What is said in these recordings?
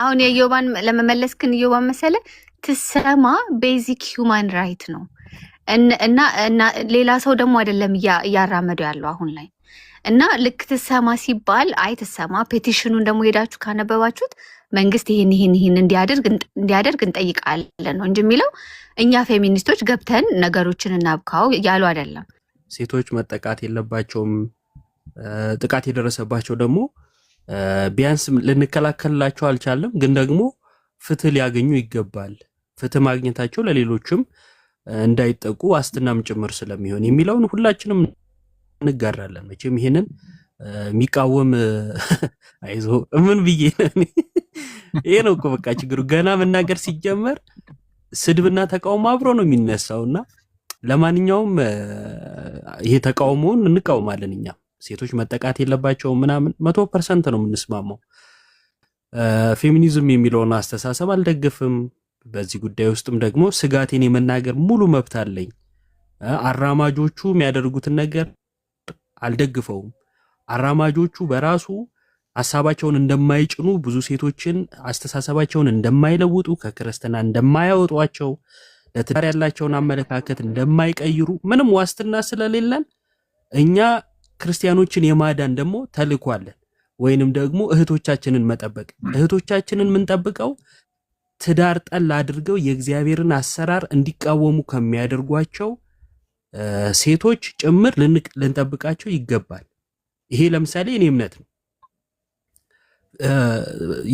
አሁን የዮባን ለመመለስ ግን ዮባን መሰለ ትሰማ ቤዚክ ሂውማን ራይት ነው እና ሌላ ሰው ደግሞ አይደለም እያራመደው ያለው አሁን ላይ እና ልክ ትሰማ ሲባል አይ ትሰማ ፔቲሽኑን ደግሞ ሄዳችሁ ካነበባችሁት መንግስት ይሄን እንዲያደርግ እንጠይቃለን ነው እንጂ የሚለው እኛ ፌሚኒስቶች ገብተን ነገሮችን እናብካው ያሉ አይደለም። ሴቶች መጠቃት የለባቸውም። ጥቃት የደረሰባቸው ደግሞ ቢያንስ ልንከላከልላቸው አልቻለም፣ ግን ደግሞ ፍትህ ሊያገኙ ይገባል። ፍትህ ማግኘታቸው ለሌሎችም እንዳይጠቁ ዋስትናም ጭምር ስለሚሆን የሚለውን ሁላችንም እንጋራለን። መቼም ይሄንን የሚቃወም አይዞ ምን ብዬ ነው ይሄ ነው እኮ በቃ ችግሩ። ገና መናገር ሲጀመር ስድብና ተቃውሞ አብሮ ነው የሚነሳውና ለማንኛውም ይሄ ተቃውሞውን እንቃወማለን። እኛ ሴቶች መጠቃት የለባቸው ምናምን 100% ነው የምንስማማው። ፌሚኒዝም የሚለውን አስተሳሰብ አልደግፍም። በዚህ ጉዳይ ውስጥም ደግሞ ስጋቴን የመናገር ሙሉ መብት አለኝ። አራማጆቹ የሚያደርጉትን ነገር አልደግፈውም። አራማጆቹ በራሱ ሐሳባቸውን እንደማይጭኑ፣ ብዙ ሴቶችን አስተሳሰባቸውን እንደማይለውጡ፣ ከክርስትና እንደማያወጧቸው፣ ለትዳር ያላቸውን አመለካከት እንደማይቀይሩ ምንም ዋስትና ስለሌለን እኛ ክርስቲያኖችን የማዳን ደግሞ ተልእኮ አለን። ወይንም ደግሞ እህቶቻችንን መጠበቅ። እህቶቻችንን የምንጠብቀው ትዳር ጠል አድርገው የእግዚአብሔርን አሰራር እንዲቃወሙ ከሚያደርጓቸው ሴቶች ጭምር ልንጠብቃቸው ይገባል። ይሄ ለምሳሌ እኔ እምነት ነው።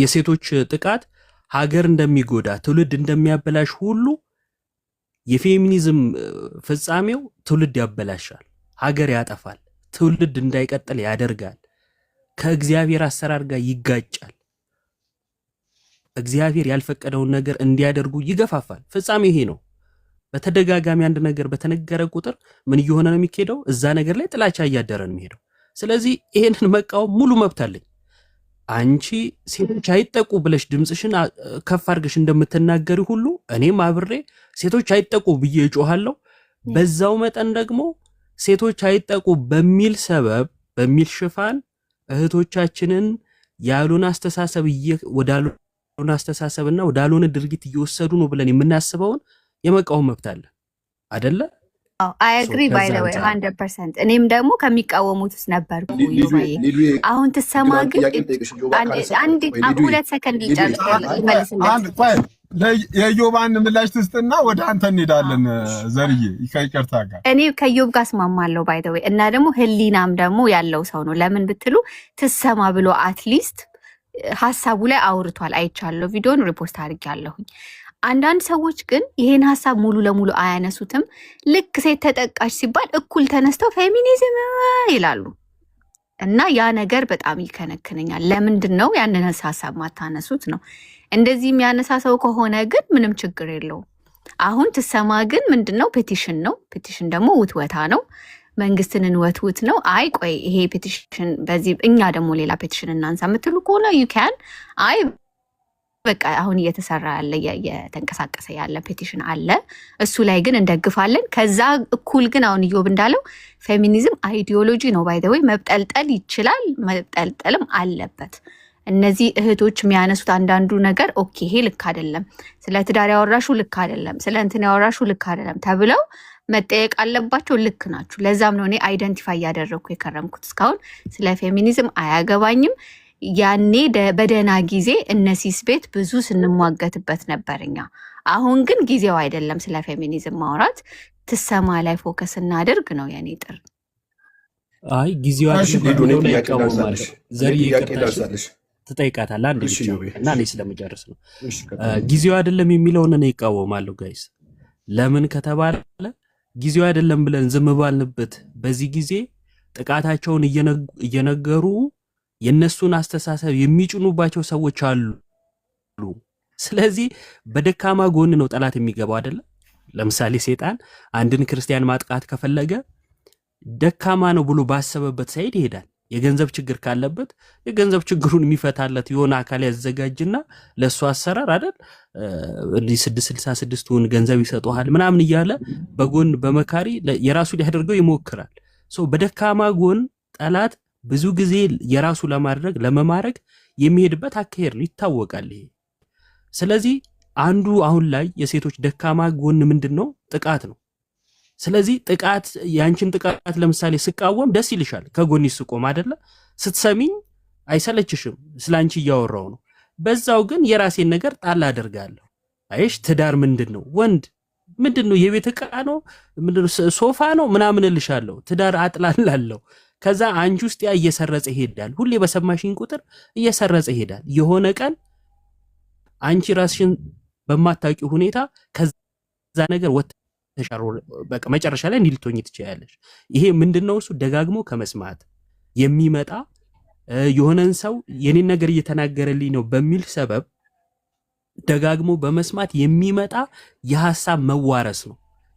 የሴቶች ጥቃት ሀገር እንደሚጎዳ ትውልድ እንደሚያበላሽ ሁሉ የፌሚኒዝም ፍጻሜው ትውልድ ያበላሻል፣ ሀገር ያጠፋል፣ ትውልድ እንዳይቀጥል ያደርጋል፣ ከእግዚአብሔር አሰራር ጋር ይጋጫል፣ እግዚአብሔር ያልፈቀደውን ነገር እንዲያደርጉ ይገፋፋል። ፍጻሜው ይሄ ነው። በተደጋጋሚ አንድ ነገር በተነገረ ቁጥር ምን እየሆነ ነው የሚሄደው? እዛ ነገር ላይ ጥላቻ እያደረ ነው የሚሄደው። ስለዚህ ይሄንን መቃወም ሙሉ መብት አለኝ። አንቺ ሴቶች አይጠቁ ብለሽ ድምጽሽን ከፍ አድርገሽ እንደምትናገሪ ሁሉ እኔም አብሬ ሴቶች አይጠቁ ብዬ እጮሃለሁ። በዛው መጠን ደግሞ ሴቶች አይጠቁ በሚል ሰበብ በሚል ሽፋን እህቶቻችንን ያሉን አስተሳሰብ ወዳሉን አስተሳሰብና ወዳሉን ድርጊት እየወሰዱ ነው ብለን የምናስበውን የመቃወም መብት አለ አይደለ? አይ አግሪ ባይ ዘ ወይ 100%። እኔም ደግሞ ከሚቃወሙት ውስጥ ነበርኩ። አሁን ትሰማ ግን አንድ 2 ሰከንድ ልጨርስ መልስልኝ። የዮባን ምላሽ ትስጥና ወደ አንተ እንሄዳለን። ዘርዬ ከይቅርታ ጋር እኔ ከዮብ ጋር እስማማለሁ ባይ ዘ ወይ። እና ደግሞ ህሊናም ደግሞ ያለው ሰው ነው። ለምን ብትሉ ትሰማ ብሎ አትሊስት ሐሳቡ ላይ አውርቷል። አይቻለሁ፣ ቪዲዮን ሪፖርት አድርጌያለሁኝ። አንዳንድ ሰዎች ግን ይሄን ሐሳብ ሙሉ ለሙሉ አያነሱትም። ልክ ሴት ተጠቃሽ ሲባል እኩል ተነስተው ፌሚኒዝም ይላሉ እና ያ ነገር በጣም ይከነክነኛል። ለምንድን ነው ያንን ሐሳብ ማታነሱት ነው? እንደዚህ የሚያነሳ ሰው ከሆነ ግን ምንም ችግር የለውም። አሁን ትሰማ ግን ምንድነው? ፔቲሽን ነው። ፔቲሽን ደግሞ ውትወታ ነው። መንግስትን እንወትውት ነው። አይ ቆይ ይሄ ፔቲሽን በዚህ እኛ ደግሞ ሌላ ፔቲሽን እናንሳ የምትሉ ከሆነ ዩ ካን አይ በቃ አሁን እየተሰራ ያለ እየተንቀሳቀሰ ያለ ፔቲሽን አለ፣ እሱ ላይ ግን እንደግፋለን። ከዛ እኩል ግን አሁን ኢዮብ እንዳለው ፌሚኒዝም አይዲዮሎጂ ነው። ባይ ዘ ወይ መብጠልጠል ይችላል፣ መብጠልጠልም አለበት። እነዚህ እህቶች የሚያነሱት አንዳንዱ ነገር ኦኬ ይሄ ልክ አይደለም፣ ስለ ትዳር ያወራሹ ልክ አይደለም፣ ስለ እንትን ያወራሹ ልክ አይደለም ተብለው መጠየቅ አለባቸው። ልክ ናችሁ። ለዛም ነው እኔ አይደንቲፋይ እያደረግኩ የከረምኩት። እስካሁን ስለ ፌሚኒዝም አያገባኝም። ያኔ በደህና ጊዜ እነሲስ ቤት ብዙ ስንሟገትበት ነበርኛ። አሁን ግን ጊዜው አይደለም ስለ ፌሚኒዝም ማውራት። ትሰማ ላይ ፎከስ እናደርግ ነው የኔ ጥር። አይ ጊዜው አይደለም ያቀውማል። ዘሪ ይቀርታሽ ትጠይቃታለህ አንድ ልጅ እና እኔ ስለምጨርስ ነው። ጊዜው አይደለም የሚለውን እኔ ይቃወማለሁ ጋይስ። ለምን ከተባለ ጊዜው አይደለም ብለን ዝም ባልንበት በዚህ ጊዜ ጥቃታቸውን እየነገሩ የነሱን አስተሳሰብ የሚጭኑባቸው ሰዎች አሉ። ስለዚህ በደካማ ጎን ነው ጠላት የሚገባው አይደለ? ለምሳሌ ሰይጣን አንድን ክርስቲያን ማጥቃት ከፈለገ ደካማ ነው ብሎ ባሰበበት ሳይድ ይሄዳል። የገንዘብ ችግር ካለበት የገንዘብ ችግሩን የሚፈታለት የሆነ አካል ያዘጋጅና ለሱ አሰራር አይደል እንዲህ 666ቱን ገንዘብ ይሰጡሃል ምናምን እያለ በጎን በመካሪ የራሱ ሊያደርገው ይሞክራል። በደካማ ጎን ጠላት ብዙ ጊዜ የራሱ ለማድረግ ለመማረግ የሚሄድበት አካሄድ ነው፣ ይታወቃል። ይሄ ስለዚህ አንዱ አሁን ላይ የሴቶች ደካማ ጎን ምንድነው? ጥቃት ነው። ስለዚህ ጥቃት ያንቺን ጥቃት ለምሳሌ ስቃወም ደስ ይልሻል፣ ከጎንሽ ስቆም አይደለ? ስትሰሚኝ አይሰለችሽም፣ ስላንቺ እያወራው ነው። በዛው ግን የራሴን ነገር ጣል አደርጋለሁ። አይሽ ትዳር ምንድነው? ወንድ ምንድነው? የቤት ዕቃ ነው? ምንድነው? ሶፋ ነው ምናምን እልሻለሁ። ትዳር አጥላላለሁ። ከዛ አንቺ ውስጥ ያ እየሰረጸ ይሄዳል። ሁሌ በሰማሽኝ ቁጥር እየሰረጸ ይሄዳል። የሆነ ቀን አንቺ ራስሽን በማታውቂው ሁኔታ ከዛ ነገር ወተሻሮ በቃ መጨረሻ ላይ እንዲልቶኝ ትችያለሽ። ይሄ ምንድነው? እሱ ደጋግሞ ከመስማት የሚመጣ የሆነን ሰው የኔን ነገር እየተናገረልኝ ነው በሚል ሰበብ ደጋግሞ በመስማት የሚመጣ የሐሳብ መዋረስ ነው።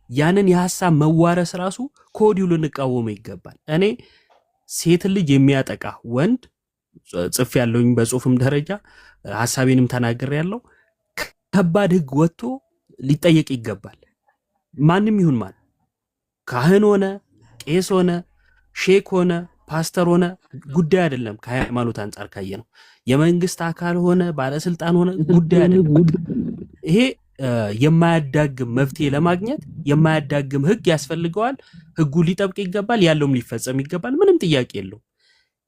ያንን የሐሳብ መዋረስ ራሱ ከወዲሁ ልንቃወመው ይገባል። እኔ ሴት ልጅ የሚያጠቃ ወንድ ጽፍ ያለውኝ በጽሁፍም ደረጃ ሐሳቤንም ተናገር ያለው ከባድ ሕግ ወጥቶ ሊጠየቅ ይገባል። ማንም ይሁን ማን ካህን ሆነ ቄስ ሆነ ሼክ ሆነ ፓስተር ሆነ ጉዳይ አይደለም። ከሃይማኖት አንጻር ካየ ነው የመንግስት አካል ሆነ ባለስልጣን ሆነ ጉዳይ አይደለም። ይሄ የማያዳግም መፍትሄ ለማግኘት የማያዳግም ሕግ ያስፈልገዋል። ሕጉ ሊጠብቅ ይገባል፣ ያለውም ሊፈጸም ይገባል። ምንም ጥያቄ የለው።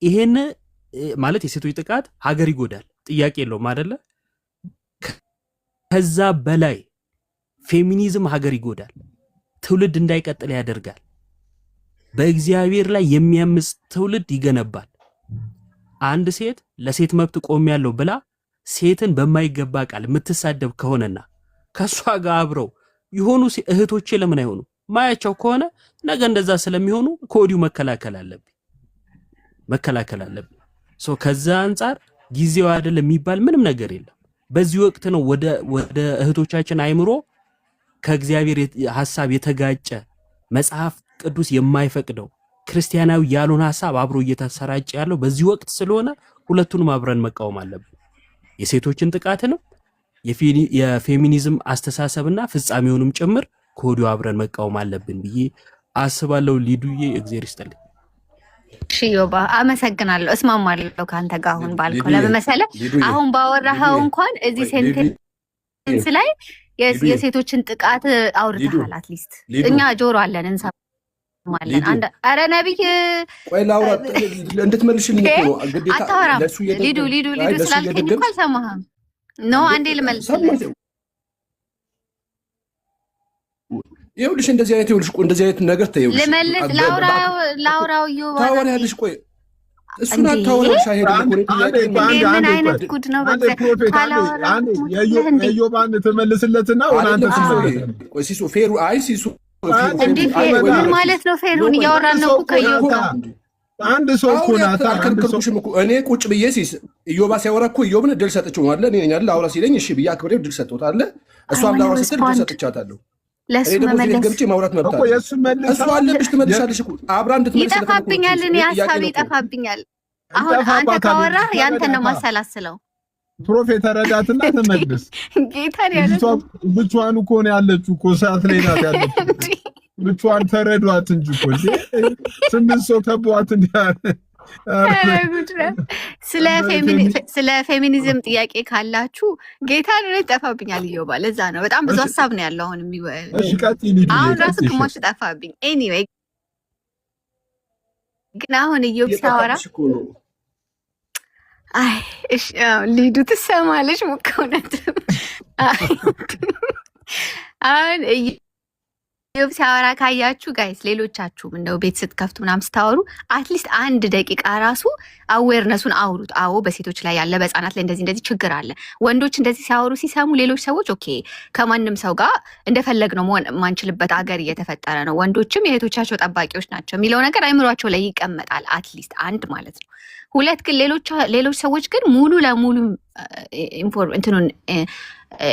ይሄን ማለት የሴቶች ጥቃት ሀገር ይጎዳል፣ ጥያቄ የለውም አይደለ? ከዛ በላይ ፌሚኒዝም ሀገር ይጎዳል፣ ትውልድ እንዳይቀጥል ያደርጋል፣ በእግዚአብሔር ላይ የሚያምጽ ትውልድ ይገነባል። አንድ ሴት ለሴት መብት ቆሜያለሁ ብላ ሴትን በማይገባ ቃል የምትሳደብ ከሆነና ከሷ ጋር አብረው የሆኑ እህቶቼ ለምን አይሆኑ ማያቸው ከሆነ ነገ እንደዛ ስለሚሆኑ ከወዲሁ መከላከል አለብን። ከዛ አንጻር ጊዜው አይደለም የሚባል ምንም ነገር የለም። በዚህ ወቅት ነው ወደ እህቶቻችን አይምሮ ከእግዚአብሔር ሐሳብ የተጋጨ መጽሐፍ ቅዱስ የማይፈቅደው ክርስቲያናዊ ያልሆነ ሐሳብ አብሮ እየተሰራጨ ያለው በዚህ ወቅት ስለሆነ ሁለቱንም አብረን መቃወም አለብን። የሴቶችን ጥቃትንም የፌሚኒዝም አስተሳሰብና ፍጻሜውንም ጭምር ከወዲሁ አብረን መቃወም አለብን ብዬ አስባለሁ። ሊዱዬ እግዚአብሔር ይስጥልኝ። ሽዮባ አመሰግናለሁ። እስማማለሁ ካንተ ጋር አሁን ባልከው። ለምን መሰለህ አሁን ባወራኸው እንኳን እዚህ ሴንቴንስ ላይ የሴቶችን ጥቃት አውርተሃል። አትሊስት እኛ ጆሮ አለን እንሰማለን። ኧረ ነብይ ቆይ ላውራ እንድትመልሽልኝ እኮ ነው ግዴታ። አታወራም ሊዱ ስላልከኝ እኮ አልሰማህም። ኖ አንዴ ልመልስልህ። ይኸውልሽ እንደዚህ አይነት ነገር ተይው ልመልስ ላውራው ይወራ ታወሪያለሽ። ቆይ እሱን አታወራሽ አይሄድም እኮ ምን አይነት ጉድ ነው? የዮባን ትመልስለትና ወናንተ ቆይ ሲሱ ፌሩ አይ ሲሱ እንዴ ምን ማለት ነው? ፌሩን እያወራን ነው እኮ ከዮባ አንድ ሰው እኮ ናታ። አልከልከልኩሽም እኮ እኔ ቁጭ ብዬ ሲስ ኢዮባ ሲያወራ እኮ ኢዮብን ድል ሰጥቼው ማለት እኔ ነኝ አይደል? አውራ ሲለኝ እሺ ብዬ አክብሬው ድል ሰጥቶት አለ። እሷም ላውራ ስትል ድል ሰጥቻታለሁ። ለሱ መመለስ ገብቼ ማውራት መብት አለ እሱ አለብሽ። ትመልሻለሽ እኮ አብራ እንድትመልስ ይጠፋብኛል። እኔ ሐሳቤ ይጠፋብኛል። አሁን አንተ ካወራህ ያንተን ነው ማሰላስለው። ፕሮፌት ተረዳትና ተመልስ። ጌታን ያለው ብቻዋን እኮ ነው ያለችው እኮ ሰዓት ላይ ናት ያለችው። ብቻዋን ተረዷት እንጂ እኮ ስምንት ሰው ከበዋት እንዲያለ ስለ ፌሚኒዝም ጥያቄ ካላችሁ ጌታን ነው ይጠፋብኛል። ይዮባ ለዛ ነው በጣም ብዙ ሀሳብ ነው ያለው። አሁን ራሱ ግማሽ ጠፋብኝ። ኤኒዌይ ግን አሁን ኢዮብ ሲያወራ አይ እሺ ሊዱ ትሰማለች ሙከውነት አሁን ኢዮብ ሲያወራ ካያችሁ ጋይስ፣ ሌሎቻችሁም እንደው ቤት ስትከፍቱ ምናምን ስታወሩ አትሊስት አንድ ደቂቃ ራሱ አዌርነሱን አውሩት። አዎ በሴቶች ላይ ያለ በህፃናት ላይ እንደዚህ ችግር አለ። ወንዶች እንደዚህ ሲያወሩ ሲሰሙ ሌሎች ሰዎች ኦኬ ከማንም ሰው ጋር እንደፈለግ ነው መሆን የማንችልበት አገር እየተፈጠረ ነው፣ ወንዶችም የእህቶቻቸው ጠባቂዎች ናቸው የሚለው ነገር አይምሯቸው ላይ ይቀመጣል። አትሊስት አንድ ማለት ነው። ሁለት ግን ሌሎች ሰዎች ግን ሙሉ ለሙሉ እንትኑን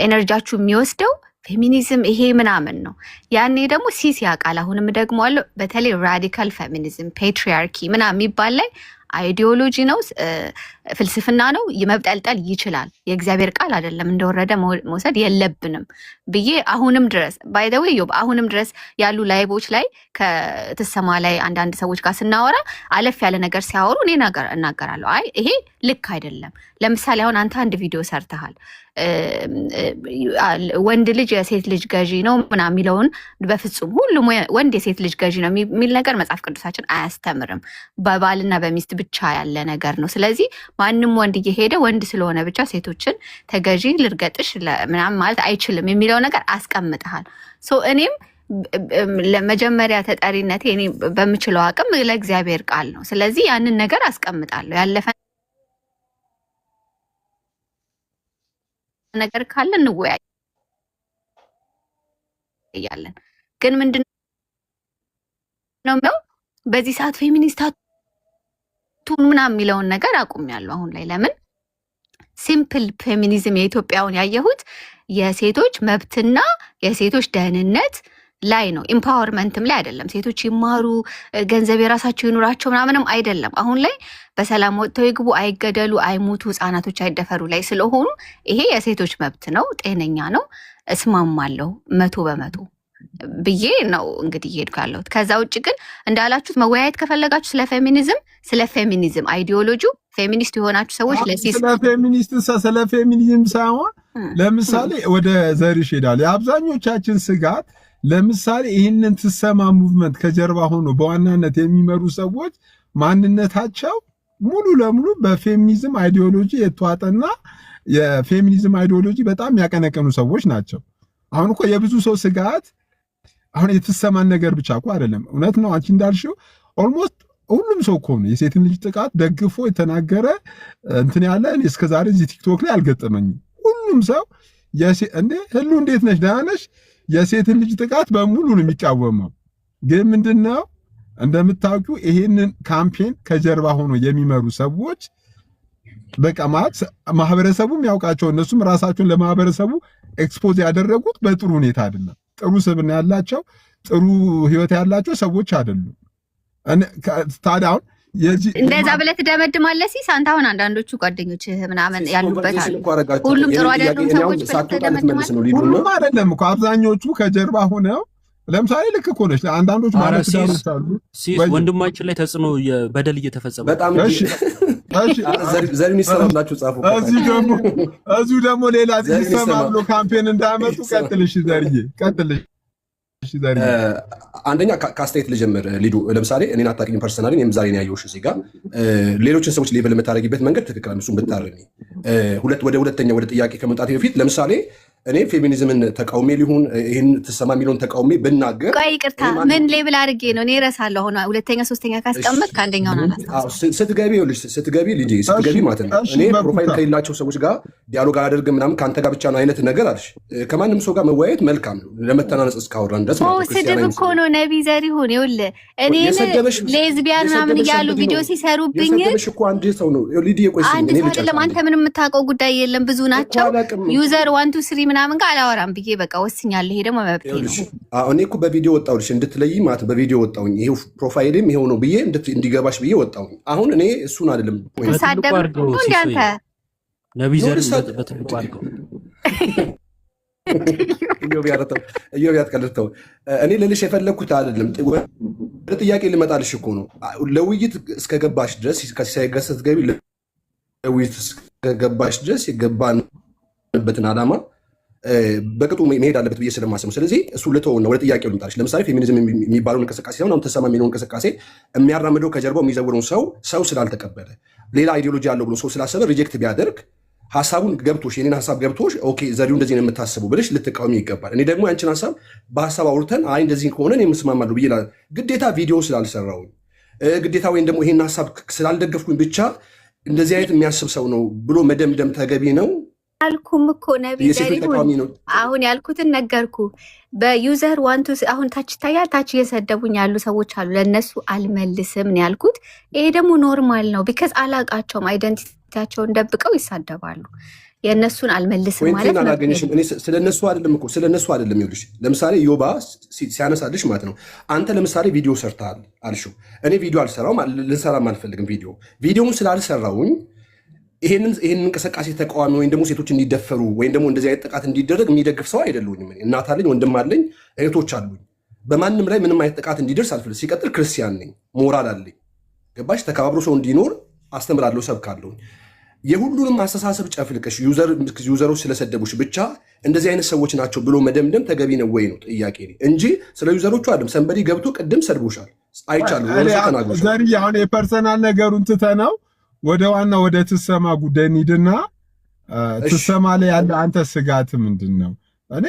ኤነርጂያችሁ የሚወስደው ፌሚኒዝም ይሄ ምናምን ነው። ያኔ ደግሞ ሲስ ያውቃል። አሁንም ደግሞ አለው በተለይ ራዲካል ፌሚኒዝም ፔትሪያርኪ ምናምን የሚባል ላይ አይዲዮሎጂ ነው፣ ፍልስፍና ነው፣ መብጠልጠል ይችላል። የእግዚአብሔር ቃል አይደለም፣ እንደወረደ መውሰድ የለብንም ብዬ አሁንም ድረስ ባይ ዘ ዌይ ዮብ አሁንም ድረስ ያሉ ላይቦች ላይ ከትሰማ ላይ አንዳንድ ሰዎች ጋር ስናወራ አለፍ ያለ ነገር ሲያወሩ እኔ እናገራለሁ። አይ ይሄ ልክ አይደለም። ለምሳሌ አሁን አንተ አንድ ቪዲዮ ሰርተሃል፣ ወንድ ልጅ የሴት ልጅ ገዢ ነው ምናምን የሚለውን በፍጹም ሁሉም ወንድ የሴት ልጅ ገዢ ነው የሚል ነገር መጽሐፍ ቅዱሳችን አያስተምርም። በባልና በሚስት ብቻ ያለ ነገር ነው። ስለዚህ ማንም ወንድ እየሄደ ወንድ ስለሆነ ብቻ ሴቶችን ተገዢ ልርገጥሽ ምናምን ማለት አይችልም የሚለው ነገር አስቀምጠሃል። እኔም ለመጀመሪያ ተጠሪነቴ እኔ በምችለው አቅም ለእግዚአብሔር ቃል ነው። ስለዚህ ያንን ነገር አስቀምጣለሁ። ያለፈ ነገር ካለ እንወያያለን። ግን ምንድነው በዚህ ሰዓት ፌሚኒስታቱን ምናምን የሚለውን ነገር አቁሜያለሁ አሁን ላይ። ለምን ሲምፕል ፌሚኒዝም የኢትዮጵያውን ያየሁት የሴቶች መብትና የሴቶች ደህንነት ላይ ነው። ኢምፓወርመንትም ላይ አይደለም። ሴቶች ይማሩ፣ ገንዘብ የራሳቸው ይኑራቸው ምናምንም አይደለም። አሁን ላይ በሰላም ወጥተው ይግቡ፣ አይገደሉ፣ አይሞቱ፣ ህጻናቶች አይደፈሩ ላይ ስለሆኑ ይሄ የሴቶች መብት ነው፣ ጤነኛ ነው፣ እስማማለሁ 100% ብዬ ነው እንግዲህ እየሄድኩ ያለሁት። ከዛ ውጭ ግን እንዳላችሁት መወያየት ከፈለጋችሁ ስለ ፌሚኒዝም አይዲዮሎጂው ፌሚኒስት የሆናችሁ ሰዎች ስለ ፌሚኒዝም ሳይሆን ለምሳሌ ወደ ዘርሽ ሄዳል። የአብዛኞቻችን ስጋት ለምሳሌ ይህንን ትሰማ ሙቭመንት ከጀርባ ሆኖ በዋናነት የሚመሩ ሰዎች ማንነታቸው ሙሉ ለሙሉ በፌሚኒዝም አይዲዮሎጂ የተዋጠና የፌሚኒዝም አይዲዮሎጂ በጣም ያቀነቀኑ ሰዎች ናቸው። አሁን እኮ የብዙ ሰው ስጋት አሁን የተሰማን ነገር ብቻ እኮ አይደለም። እውነት ነው አንቺ እንዳልሽው ኦልሞስት ሁሉም ሰው እኮ ነው የሴትን ልጅ ጥቃት ደግፎ የተናገረ እንትን ያለ እስከዛሬ እዚህ ቲክቶክ ላይ አልገጠመኝም። ሁሉም ሰው እንዴ ህሉ እንዴት ነሽ ደህና ነሽ የሴትን ልጅ ጥቃት በሙሉ ነው የሚቃወመው። ግን ምንድነው እንደምታውቁ ይሄንን ካምፔን ከጀርባ ሆኖ የሚመሩ ሰዎች በቃ ማህበረሰቡም ያውቃቸው እነሱም ራሳቸውን ለማህበረሰቡ ኤክስፖዝ ያደረጉት በጥሩ ሁኔታ አይደለም። ጥሩ ስብዕና ያላቸው ጥሩ ህይወት ያላቸው ሰዎች አይደሉም። ታዲያ አሁን እንደዛ ብለህ ትደመድማለህ ሲስ አንተ አሁን አንዳንዶቹ ጓደኞች ምናምን ያሉበት አሉ። ሁሉም ጥሩ አይደሉም ሰዎች ሁሉም አይደለም እኮ አብዛኞቹ ከጀርባ ሆነው ለምሳሌ ልክ እኮ ነሽ። አንዳንዶቹ ማለት ዳሮች አሉ ወንድማችን ላይ ተጽዕኖ በደል እየተፈጸመ በጣም ዘሪን ይሰራላችሁ ጻፉ። እዚሁ ደግሞ ሌላ ይሰማሉ ካምፔን እንዳያመጡ። ቀጥልሽ ዘርዬ ቀጥልሽ። አንደኛ ከአስተያየት ልጀምር። ሊዱ ለምሳሌ እኔን አታውቂኝም ፐርሰናሊ፣ እኔም ዛሬ ነው ያየሁሽ እዚህ ጋር። ሌሎችን ሰዎች ሌቭል የምታደርጊበት መንገድ ትክክል ነው፣ እሱን ብታርሚ። ወደ ሁለተኛ ወደ ጥያቄ ከመምጣቴ በፊት ለምሳሌ እኔ ፌሚኒዝምን ተቃውሜ ሊሆን ይህን ትሰማ የሚለውን ተቃውሜ ብናገር፣ ቆይ ይቅርታ ምን ሌብል አድርጌ ነው እኔ እረሳለሁ። ሆነ ሁለተኛ ሶስተኛ ካስቀመጥ ከአንደኛውን ስትገቢ ልጄ ስትገቢ ማለት ነው እኔ ፕሮፋይል ከሌላቸው ሰዎች ጋር ዲያሎግ አላደርግም ምናምን ከአንተ ጋር ብቻ ነው አይነት ነገር አልሽ። ከማንም ሰው ጋር መወያየት መልካም ነው ለመተናነጽ እስካወራን ድረስ ማለት ነው። ስድብ እኮ ነው ነቢ ዘሪሁን ይኸውልህ እኔ ሌዝቢያን ምናምን እያሉ ቪዲዮ ሲሰሩብኝ እኮ አንድ ሰው ነው ሊዲ የቆይስ አንድ ሰው አይደለም። አንተ ምንም የምታውቀው ጉዳይ የለም ብዙ ናቸው። ዩዘር 1 2 3 ምናምን ጋር አላወራም ብዬ በቃ ወስኛለሁ። ይሄ ደግሞ መብቴ ነው። እኔ እኮ በቪዲዮ ወጣሁልሽ እንድትለይ ማለት በቪዲዮ ወጣሁኝ። ይሄው ፕሮፋይልም ይሄው ነው ብዬ እንዲገባሽ ብዬ ወጣሁኝ። አሁን እኔ እሱን አይደለም ሳደብ እንዴ አንተ ነብይ ዘር በትልቁ አድርገው እዮብ ያትቀልተው እኔ ልልሽ የፈለግኩት አይደለም። ወደ ጥያቄ ልመጣልሽ እኮ ነው። ለውይይት እስከገባሽ ድረስ ከሳይገሰት ገቢ ለውይይት እስከገባሽ ድረስ የገባንበትን ዓላማ በቅጡ መሄድ አለበት ብዬ ስለማስብ፣ ስለዚህ እሱ ልተውና ወደ ጥያቄው ልምጣልሽ። ለምሳሌ ፌሚኒዝም የሚባለውን እንቅስቃሴ ሲሆን አሁን ተሰማ የሚለውን እንቅስቃሴ የሚያራምደው ከጀርባው የሚዘውረውን ሰው ስላልተቀበለ ሌላ አይዲዮሎጂ ያለው ብሎ ሰው ስላሰበ ሪጀክት ቢያደርግ ሀሳቡን ገብቶሽ የኔን ሀሳብ ገብቶሽ ኦኬ ዘሪው እንደዚህ ነው የምታስበው ብለሽ ልትቃወሚ ይገባል። እኔ ደግሞ ያንቺን ሀሳብ በሀሳብ አውርተን አይ እንደዚህ ከሆነ እኔ የምስማማለሁ ብዬ ግዴታ ቪዲዮ ስላልሰራሁኝ ግዴታ ወይም ደግሞ ይሄን ሀሳብ ስላልደገፍኩኝ ብቻ እንደዚህ አይነት የሚያስብ ሰው ነው ብሎ መደምደም ተገቢ ነው አልኩም እኮ ነብይ ዘሪሁን። አሁን ያልኩትን ነገርኩ። በዩዘር 1 2 አሁን ታች ታያል። ታች እየሰደቡኝ ያሉ ሰዎች አሉ። ለነሱ አልመልስም ነው ያልኩት። ይሄ ደግሞ ኖርማል ነው ቢካዝ አላቃቸውም አይደንቲቲያቸውን ደብቀው ይሳደባሉ። የእነሱን አልመልስም ማለት ነው። አላገኘሽም። እኔ ስለነሱ አይደለም እኮ ስለነሱ አይደለም። ይኸውልሽ ለምሳሌ ዮባ ሲያነሳልሽ ማለት ነው። አንተ ለምሳሌ ቪዲዮ ሰርተሃል አልሽው። እኔ ቪዲዮ አልሰራውም፣ ልሰራም አልፈልግም። ቪዲዮውን ስላልሰራውኝ ይሄንን እንቅስቃሴ ተቃዋሚ ወይም ደግሞ ሴቶች እንዲደፈሩ ወይም ደግሞ እንደዚህ አይነት ጥቃት እንዲደረግ የሚደግፍ ሰው አይደለሁኝም። እናት አለኝ፣ ወንድም አለኝ፣ እህቶች አሉኝ። በማንም ላይ ምንም አይነት ጥቃት እንዲደርስ አልፈልግም። ሲቀጥል ክርስቲያን ነኝ፣ ሞራል አለኝ። ገባሽ? ተከባብሮ ሰው እንዲኖር አስተምራለሁ፣ ሰብካለሁ። የሁሉንም አስተሳሰብ ጨፍልቀሽ ዩዘሮች ስለሰደቡሽ ብቻ እንደዚህ አይነት ሰዎች ናቸው ብሎ መደምደም ተገቢ ነው ወይ ነው ጥያቄ እንጂ ስለ ዩዘሮቹ አይደለም። ሰንበዲ ገብቶ ቅድም ሰድቦሻል፣ አይቻለሁ፣ ተናግሮሻል። ዛሬ አሁን የፐርሰናል ነገሩን ትተነው ወደ ዋና ወደ ትሰማ ጉዳይ እንሂድና ትሰማ ላይ ያለ አንተ ስጋት ምንድን ነው? እኔ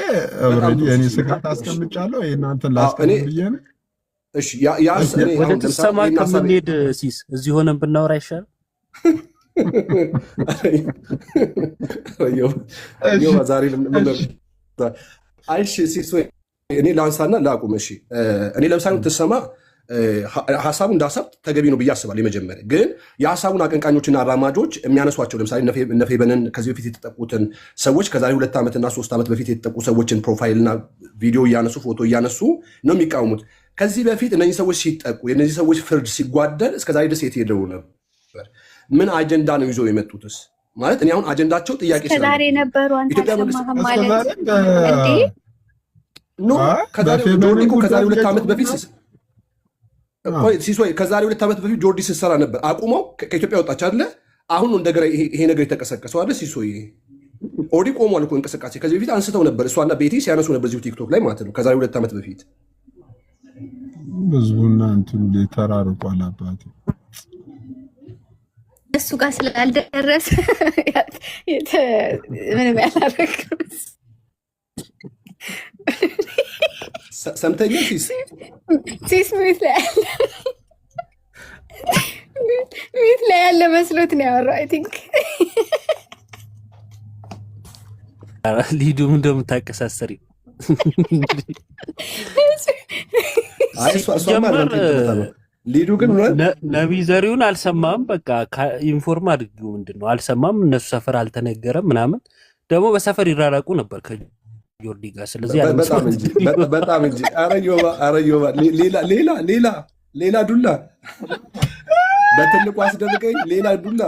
ኦልሬዲ እኔ ስጋት አስቀምጫለሁ። እናንተን ላስቀምጥ ብዬ ነው። እሺ ወደ ትሰማ ከምንሄድ ሲስ እዚህ ሆነን ብናወራ ይሻላል። እኔ ላንሳና ላቁም። እሺ እኔ ለምሳሌ ትሰማ ሀሳቡ እንዳሰብ ተገቢ ነው ብዬ አስባለሁ። የመጀመሪያ ግን የሀሳቡን አቀንቃኞችና አራማጆች የሚያነሷቸው ለምሳሌ እነ ፌበንን ከዚህ በፊት የተጠቁትን ሰዎች ከዛሬ 2 ዓመትና 3 ዓመት በፊት የተጠቁ ሰዎችን ፕሮፋይልና ቪዲዮ እያነሱ ፎቶ እያነሱ ነው የሚቃወሙት። ከዚህ በፊት እነዚህ ሰዎች ሲጠቁ የእነዚህ ሰዎች ፍርድ ሲጓደል እስከዛሬ ድረስ የት ሄደው ነበር? ምን አጀንዳ ነው ይዞ የመጡትስ? ማለት እኔ አሁን አጀንዳቸው ጥያቄ ከዛሬ ነበሩ ከዛሬ 2 ዓመት በፊት ሲሶይ ከዛሬ 2 ዓመት በፊት ጆርዲ ስትሰራ ነበር። አቁመው ከኢትዮጵያ ወጣች አለ። አሁን እንደገና ይሄ ነገር የተቀሰቀሰው አለ። ሲሶይ ኦዲ ቆሟል እኮ እንቅስቃሴ። ከዚህ በፊት አንስተው ነበር፣ እሷና ቤቲ ሲያነሱ ነበር እዚሁ ቲክቶክ ላይ ማለት ነው። ከዛሬ 2 ዓመት በፊት ህዝቡና እንትኑ ተራርቋል። አባቴ እሱ ጋር ስላልደረሰ ምንም ያላረግም ሰምተኛ ሲስ ሚት ላይ ያለ መስሎት ነው ያወራው። አይ ቲንክ ሊዱ እንደምታቀሳሰሪ ሊዱ ግን ነቢይ ዘሪሁን አልሰማም። በቃ ኢንፎርም አድርጊው። ምንድን ነው አልሰማም። እነሱ ሰፈር አልተነገረም ምናምን። ደግሞ በሰፈር ይራራቁ ነበር ጆርዲ ጋር። ስለዚህ በጣም እንጂ አረዮባ ሌላ ዱላ በትልቁ አስደርገኝ። ሌላ ዱላ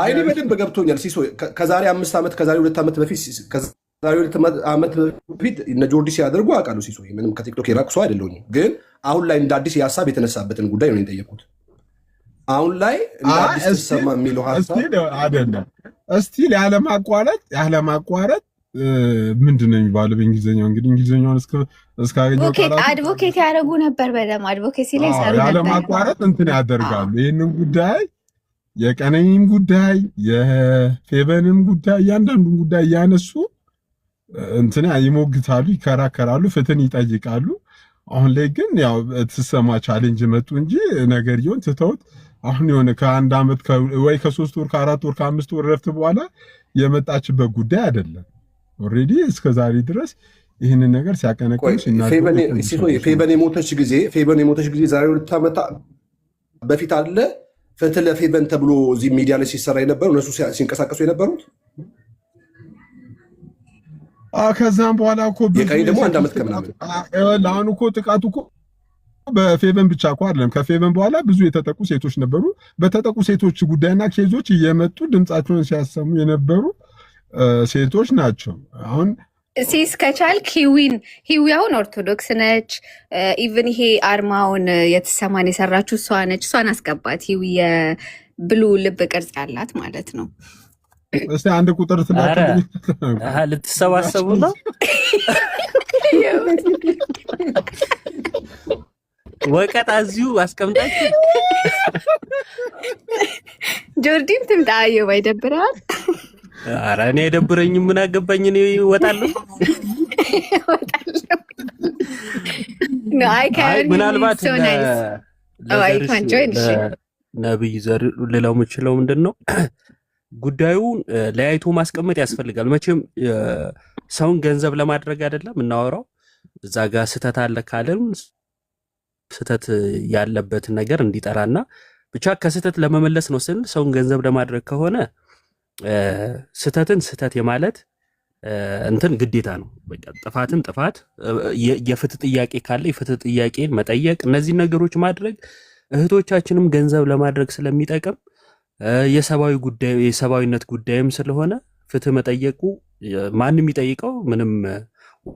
አይኔ በደንብ ገብቶኛል። ሲሶ ከዛሬ 5 ዓመት ከዛሬ 2 ዓመት በፊት ዛሬ 2 ዓመት በፊት እነ ጆርዲ ሲያደርጉ አውቃለሁ። ሲሶ ምንም ከቲክቶክ የራቁ ሰው አይደለሁም። ግን አሁን ላይ እንደ አዲስ የሀሳብ የተነሳበትን ጉዳይ ነው የጠየቁት። አሁን ላይ እንደ አዲስ ተሰማ የሚለው ሀሳብ አይደለም። እስቲል ያለማቋረጥ ምንድን ነው የሚባለው በእንግሊዝኛው? እንግዲህ እንግሊዝኛውን እስካገኘው አድቮኬት ያደርጉ ነበር። በደም አድቮኬሲ ላይ ሰሩ ነበር። ያለማቋረጥ እንትን ያደርጋሉ። ይህንን ጉዳይ የቀነኒም ጉዳይ የፌበንም ጉዳይ እያንዳንዱን ጉዳይ እያነሱ እንትን ይሞግታሉ፣ ይከራከራሉ፣ ፍትህን ይጠይቃሉ። አሁን ላይ ግን ያው ትሰማ ቻሌንጅ መጡ እንጂ ነገርየውን ትተውት አሁን የሆነ ከ1 ዓመት ወይ ከ3 ወር ከ4 ወር ከ5 ወር ረፍት በኋላ የመጣችበት ጉዳይ አይደለም። ኦልሬዲ እስከ ዛሬ ድረስ ይህንን ነገር ሲያቀነቅኑ ፌበን የሞተች ጊዜ ዛሬ 2 ዓመት በፊት አለ ፍትህ ለፌበን ተብሎ እዚህ ሚዲያ ላይ ሲሰራ የነበረው እነሱ ሲንቀሳቀሱ የነበሩት። ከዛም በኋላ እኮ ደግሞ 1 ዓመት ከምናምን አሁን እኮ ጥቃቱ እኮ በፌበን ብቻ እኮ አይደለም። ከፌበን በኋላ ብዙ የተጠቁ ሴቶች ነበሩ። በተጠቁ ሴቶች ጉዳይና ኬዞች እየመጡ ድምፃቸውን ሲያሰሙ የነበሩ ሴቶች ናቸው። አሁን ሲስ ከቻልክ ሂዊ አሁን ኦርቶዶክስ ነች። ኢቭን ይሄ አርማውን የተሰማን የሰራችው እሷ ነች። እሷን አስገባት። ሂዊ የብሉ ልብ ቅርጽ ያላት ማለት ነው። እስቲ አንድ ቁጥር ልትሰባሰቡ ነው? ወቀጣ እዚሁ አስቀምጣችሁ ጆርዲም ትምጣ። አየው አይደብራል? ኧረ እኔ አይደብረኝም። ምን አገባኝ? እኔ እወጣለሁ። ምናልባት ነቢይ ዘሪሁን ሌላው የምችለው ምንድን ነው ጉዳዩን ለያይቶ ማስቀመጥ ያስፈልጋል። መቼም ሰውን ገንዘብ ለማድረግ አይደለም እናወራው። እዛ ጋር ስህተት አለ ካልን ስህተት ያለበትን ነገር እንዲጠራና ብቻ ከስህተት ለመመለስ ነው ስንል ሰውን ገንዘብ ለማድረግ ከሆነ ስህተትን ስህተት የማለት እንትን ግዴታ ነው። በቃ ጥፋትን ጥፋት፣ የፍትህ ጥያቄ ካለ የፍትህ ጥያቄን መጠየቅ፣ እነዚህ ነገሮች ማድረግ እህቶቻችንም ገንዘብ ለማድረግ ስለሚጠቅም የሰብአዊ ጉዳይ የሰብአዊነት ጉዳይም ስለሆነ ፍትህ መጠየቁ ማንም ይጠይቀው ምንም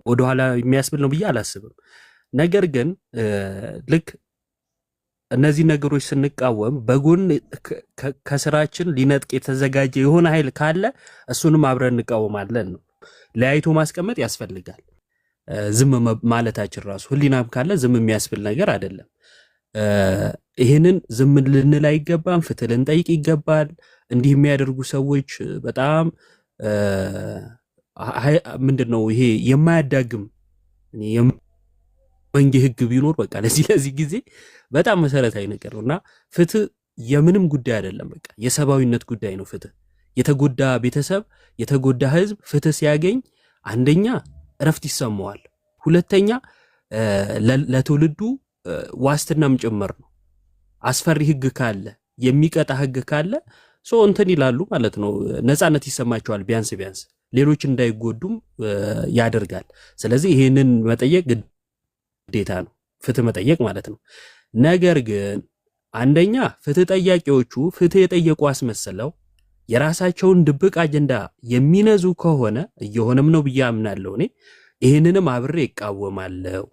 ወደኋላ የሚያስብል ነው ብዬ አላስብም። ነገር ግን ልክ እነዚህ ነገሮች ስንቃወም በጎን ከስራችን ሊነጥቅ የተዘጋጀ የሆነ ኃይል ካለ እሱንም አብረን እንቃወማለን ነው። ለያይቶ ማስቀመጥ ያስፈልጋል። ዝም ማለታችን ራሱ ህሊናም ካለ ዝም የሚያስብል ነገር አይደለም። ይህንን ዝም ልንል አይገባም። ፍትህ ልንጠይቅ ይገባል። እንዲህ የሚያደርጉ ሰዎች በጣም ምንድነው ይሄ የማያዳግም መንጌ ህግ ቢኖር በቃ ለዚህ ጊዜ በጣም መሰረታዊ ነገር ነውና ፍትህ የምንም ጉዳይ አይደለም። በቃ የሰብአዊነት ጉዳይ ነው። ፍትህ የተጎዳ ቤተሰብ የተጎዳ ህዝብ ፍትህ ሲያገኝ አንደኛ እረፍት ይሰማዋል፣ ሁለተኛ ለትውልዱ ዋስትናም ጭምር ነው። አስፈሪ ህግ ካለ የሚቀጣ ህግ ካለ ሰው እንትን ይላሉ ማለት ነው። ነፃነት ይሰማቸዋል። ቢያንስ ሌሎች እንዳይጎዱም ያደርጋል። ስለዚህ ይሄንን መጠየቅ ግዴታ ነው፣ ፍትህ መጠየቅ ማለት ነው። ነገር ግን አንደኛ ፍትህ ጠያቂዎቹ ፍትህ የጠየቁ አስመስለው የራሳቸውን ድብቅ አጀንዳ የሚነዙ ከሆነ እየሆነም ነው ብዬ አምናለሁ። እኔ ይህንንም አብሬ ይቃወማለሁ።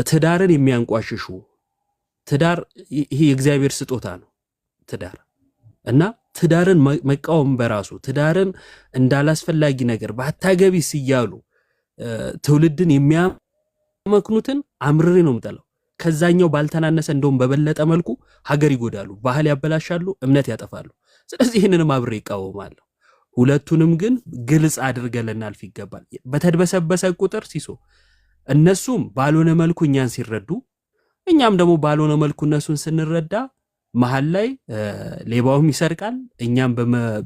ትዳርን የሚያንቋሽሹ ትዳር ይሄ የእግዚአብሔር ስጦታ ነው ትዳር እና ትዳርን መቃወም በራሱ ትዳርን እንዳላስፈላጊ ነገር ባታገቢስ እያሉ ትውልድን የሚያመክኑትን አምርሬ ነው የምጠላው። ከዛኛው ባልተናነሰ እንደውም በበለጠ መልኩ ሀገር ይጎዳሉ፣ ባህል ያበላሻሉ፣ እምነት ያጠፋሉ። ስለዚህ ይህንንም አብሬ ይቃወማለሁ። ሁለቱንም ግን ግልጽ አድርገን ልናልፍ ይገባል። በተድበሰበሰ ቁጥር ሲሶ እነሱም ባልሆነ መልኩ እኛን ሲረዱ፣ እኛም ደግሞ ባልሆነ መልኩ እነሱን ስንረዳ መሀል ላይ ሌባውም ይሰርቃል፣ እኛም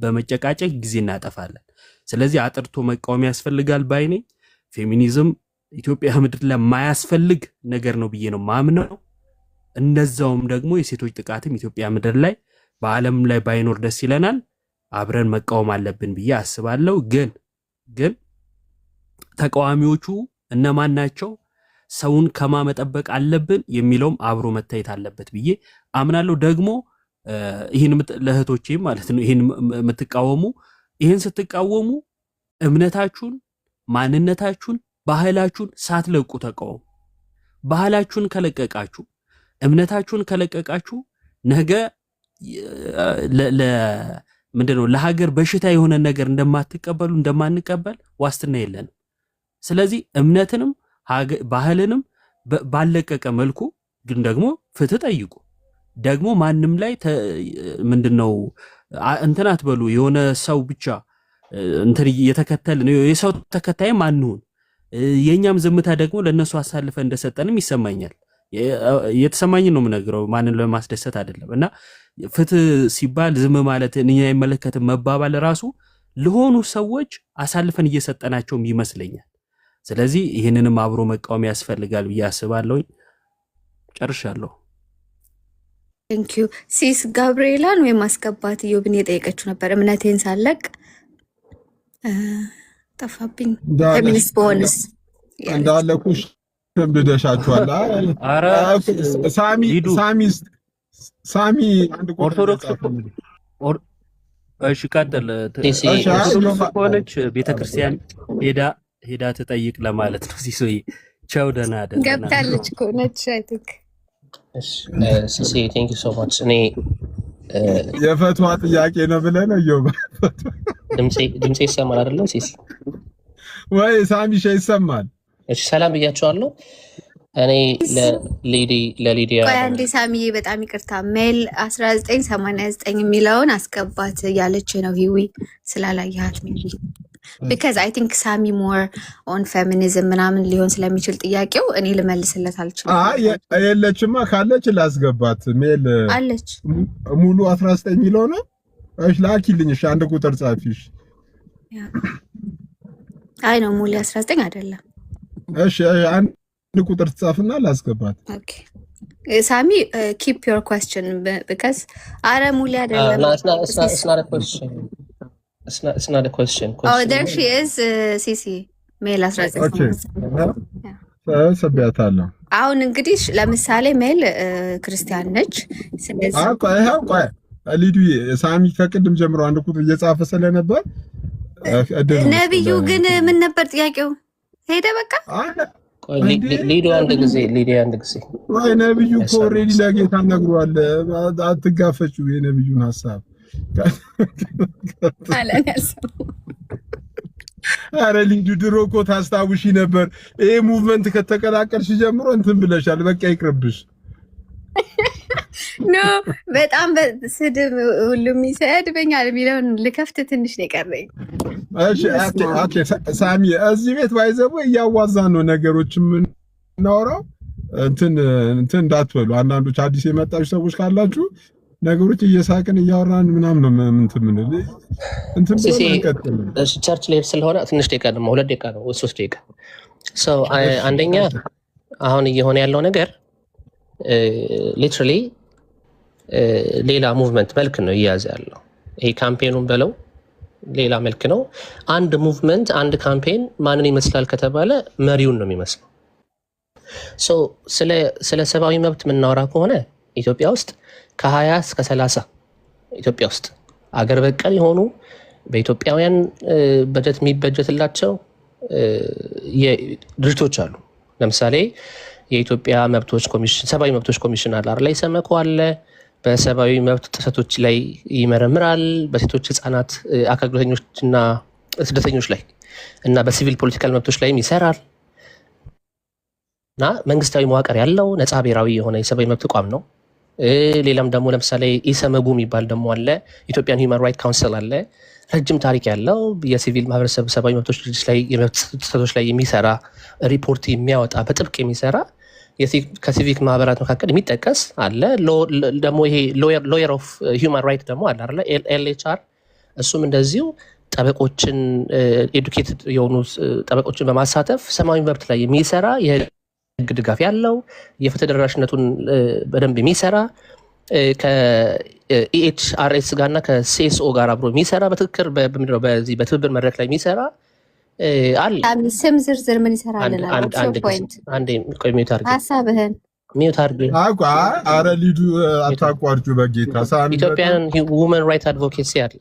በመጨቃጨቅ ጊዜ እናጠፋለን። ስለዚህ አጥርቶ መቃወም ያስፈልጋል ባይኔ። ፌሚኒዝም ኢትዮጵያ ምድር ላይ የማያስፈልግ ነገር ነው ብዬ ነው ማምነው። እንደዛውም ደግሞ የሴቶች ጥቃትም ኢትዮጵያ ምድር ላይ በዓለም ላይ ባይኖር ደስ ይለናል። አብረን መቃወም አለብን ብዬ አስባለሁ። ግን ተቃዋሚዎቹ እነማን ናቸው? ሰውን ከማመጠበቅ አለብን የሚለውም አብሮ መታየት አለበት ብዬ አምናለሁ። ደግሞ ይህን ለእህቶቼ ማለት ነው ይህን የምትቃወሙ ይህን ስትቃወሙ እምነታችሁን፣ ማንነታችሁን፣ ባህላችሁን ሳትለቁ ተቃወሙ። ባህላችሁን ከለቀቃችሁ፣ እምነታችሁን ከለቀቃችሁ ነገ ምንድነው ለሀገር በሽታ የሆነ ነገር እንደማንቀበል ዋስትና የለንም። ስለዚህ እምነትንም ባህልንም ባለቀቀ መልኩ ግን ደግሞ ፍትህ ጠይቁ። ደግሞ ማንም ላይ ምንድነው እንትን አትበሉ። የሆነ ሰው ብቻ እንትን እየተከተልን የሰው ተከታይም አንሁን። የኛም ዝምታ ደግሞ ለነሱ አሳልፈ እንደሰጠንም ይሰማኛል። የተሰማኝን ነው የምነግረው፣ ማንን ለማስደሰት አይደለም። እና ፍትህ ሲባል ዝም ማለት እኛ አይመለከትም መባባል ራሱ ለሆኑ ሰዎች አሳልፈን እየሰጠናቸውም ይመስለኛል። ስለዚህ ይህንንም አብሮ መቃወም ያስፈልጋል ብዬ አስባለሁ። ጨርሻለሁ። ቴንኪዩ ሲስ ጋብርኤላን ወይ ማስገባት ኢዮብን የጠየቀችው ነበር። እምነቴን ሳለቅ ጠፋብኝ። ፌሚኒስት በሆንስ እንዳለኩሽ ደሻችኋል። ሳሚ አንድ ኦርቶዶክስ እሺ፣ ቀጥል። ኦርቶዶክስ ከሆነች ቤተክርስቲያን ሄዳ ትጠይቅ ለማለት ነው። ሲሶይ ቻው፣ ደህና ገብታለች ከሆነች አይ ቲንክ ሲሲ ቴንክ ዩ ሶ ማች። እኔ የፈትዋ ጥያቄ ነው ብለህ ነው ኢዮብ? ድምጼ ይሰማል አይደለም ሲሲ? ወይ ሳሚሻ ይሰማል? እሺ ሰላም ብያቸዋለሁ። እኔ ለሊዲያ ቆይ አንዴ ሳሚዬ፣ በጣም ይቅርታ ሜል 1989 የሚለውን አስገባት እያለች ነው ሂዊ ስላላየሃት ሜቢ ቢካዝ አይ ቲንክ ሳሚ ሞር ኦን ፌሚኒዝም ምናምን ሊሆን ስለሚችል ጥያቄው እኔ ልመልስለት አልችልም። የለችማ፣ ካለች ላስገባት። ሜል አለች ሙሉ 19 የሚለው ነው። እሺ ላኪልኝ። እሺ አንድ ቁጥር ጻፊሽ። አይ ነው ሙሉ 19 አይደለም። እሺ አንድ ቁጥር ትጻፍና ላስገባት። ኦኬ ሳሚ keep your question because አረ ሙሉ አይደለም it's not a question. It's not a question. Oh there she is ሲሲ ሜል 19 ሰብያታለሁ። አሁን እንግዲህ ለምሳሌ ሜል ክርስቲያን ነች። ስለዚህ ቆይ ሊዱ ሳሚ ከቅድም ጀምሮ አንድ ቁጥር እየጻፈ ስለነበር ነብዩ ግን ምን ነበር ጥያቄው? ሄደ በቃ ሊዱ አንድ ጊዜ ወይ ነብዩ ኦሬዲ ለጌታ ነግሯል። አትጋፈጩ የነብዩን ሐሳብ አላነሳ። አረ ሊዱ ድሮ እኮ ታስታውሺ ነበር። ይሄ ሙቭመንት ከተቀላቀልሽ ጀምሮ እንትን ብለሻል። በቃ ይቅርብሽ። ኖ በጣም ስድብ ሁሉም ይሰድበኛል የሚለውን ልከፍት ትንሽ ነው የቀረኝ። እሺ ኦኬ ሳሚ እዚህ ቤት ባይዘው እያዋዛን ነው ነገሮች የምናወራው። እንትን እንዳትበሉ። አንዳንዶች አዲስ የመጣችሁ ሰዎች ካላችሁ ነገሮች እየሳቅን እያወራን ምናምን ነው እንትን በመቀጠል ቸርች ላይ ስለሆነ ትንሽ ደቂቃ ነው 2 ደቂቃ ነው 3 ደቂቃ ሶ አንደኛ አሁን እየሆነ ያለው ነገር ሊትራሊ ሌላ ሙቭመንት መልክ ነው እያያዘ ያለው። ይሄ ካምፔኑን በለው ሌላ መልክ ነው። አንድ ሙቭመንት አንድ ካምፔን ማንን ይመስላል ከተባለ መሪውን ነው የሚመስለው። ሶ ስለ ሰብአዊ መብት የምናወራ ከሆነ ኢትዮጵያ ውስጥ ከ20 እስከ 30 ኢትዮጵያ ውስጥ አገር በቀል የሆኑ በኢትዮጵያውያን በጀት የሚበጀትላቸው ድርጅቶች አሉ። ለምሳሌ የኢትዮጵያ መብቶች ኮሚሽን ሰብአዊ መብቶች ኮሚሽን አለ አይደል? ሰመኮ አለ። በሰብአዊ መብት ጥሰቶች ላይ ይመረምራል። በሴቶች ህፃናት፣ አካል ጉዳተኞችና ስደተኞች ላይ እና በሲቪል ፖለቲካል መብቶች ላይም ይሰራል እና መንግስታዊ መዋቅር ያለው ነፃ ብሔራዊ የሆነ የሰብአዊ መብት ተቋም ነው። ሌላም ደግሞ ለምሳሌ ኢሰመጉ የሚባል ደግሞ አለ። ኢትዮጵያን ሂውማን ራይት ካውንስል አለ። ረጅም ታሪክ ያለው የሲቪል ማህበረሰብ ሰብአዊ መብቶች ድርጅት ላይ የመብት ጥሰቶች ላይ የሚሰራ ሪፖርት የሚያወጣ በጥብቅ የሚሰራ ከሲቪክ ማህበራት መካከል የሚጠቀስ አለ። ደግሞ ይሄ ሎየር ኦፍ ሂውማን ራይት ደግሞ አለ አይደል? ኤልኤችአር እሱም እንደዚሁ ጠበቆችን ኤዱኬትድ የሆኑ ጠበቆችን በማሳተፍ ሰብአዊ መብት ላይ የሚሰራ የህግ ድጋፍ ያለው የፍትህ ተደራሽነቱን በደንብ የሚሰራ ከኢኤችአርኤስ ጋር እና ከሲኤስኦ ጋር አብሮ የሚሰራ በትክክር በዚህ በትብብር መድረክ ላይ የሚሰራ አለ። ስም ዝርዝር ምን ይሰራል? ሀሳብህን ሚውት አድርጌ አረ ሊዱ አታቋርጩ በጌታ ኢትዮጵያን ውመን ራይት አድቮኬሲ አለ